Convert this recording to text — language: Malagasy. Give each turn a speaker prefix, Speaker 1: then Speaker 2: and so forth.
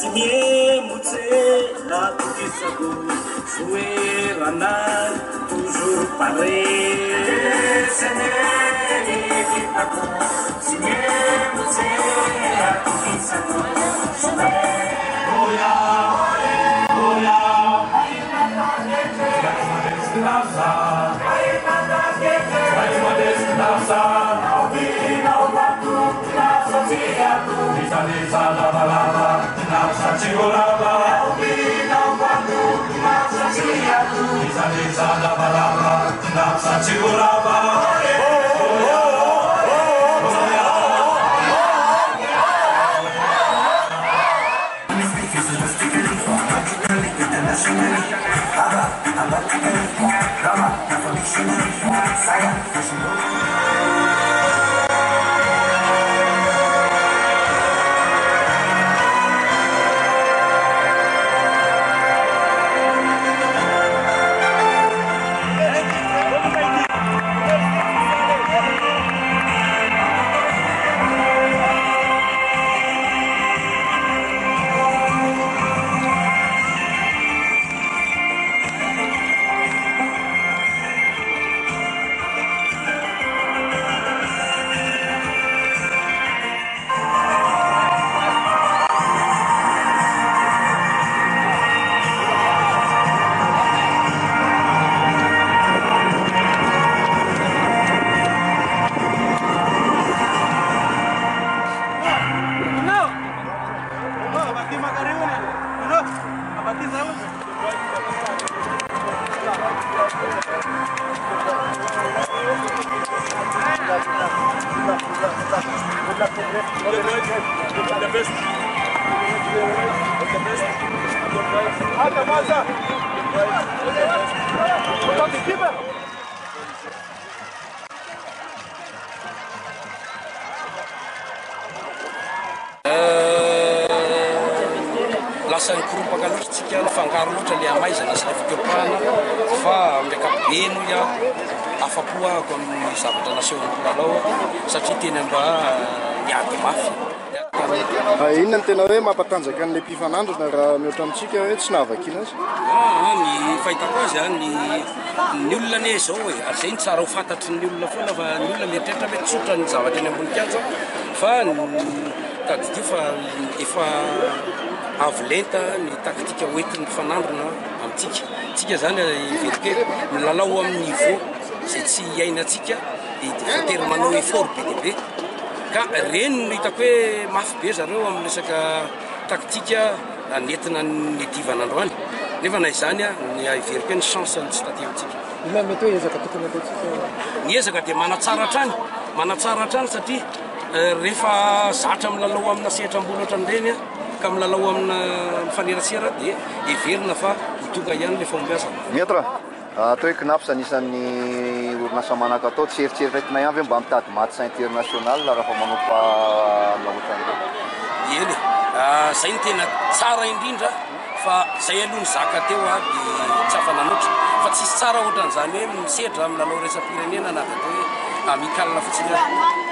Speaker 1: La jouer toujours pareil.
Speaker 2: Lasa nykorompaka loatsika nifangaro loatra le amaizana sy le fikopahana fa miakapobeny ia afapoako amin'ny zavatra naseho lalao satria tena mba niady mafy.
Speaker 3: Inona ny tena hoe mampatanjaka an'ilay mpifanandrina raha mihoatra amintsika hoe tsy nahavakina azy?
Speaker 2: Ny fahitako azy ny olona ne zao hoe zay ny tsara ho fantatry ny olona foana fa ny olona mieritreritra hoe tsotra ny zavatra eny ambony kianja fa tadidio fa efa avolenta ny taktika hoentin'ny fanandrina amintsika. Tsika zany iverike milalao amin'ny niveau zay tsy iainantsika dia tery manao effort be dia be ka reny no hitako hoe mafy be zareo amin'ny resaka taktika nentina ny divana androany nefa na izany ny iverike ny chance ny tsy tatevintsika.
Speaker 3: Mety hoe ezaka tokony ataontsika?
Speaker 2: Ny ezaka dia manatsara hatrany satria rehefa zatra milalao amina sehatra-mbolo ohatran'ireny ka milalao amina mifanerasera dia everina fa hitonga ihany le fombiasa.
Speaker 3: Maître, atao hoe KNAPS anisan'ny orinasa manaka atao tsy eritreretina ihany ve mba mitady match international raha manompa ohatran'ireo?
Speaker 2: Eny zay ny tena tsara indrindra fa zay aloha ny zaka teo dia tsy afananoatra fa tsisy tsara ohatran'izany hoe misehatra milalao resa-pirenena na dia hoe amikalina fotsiny.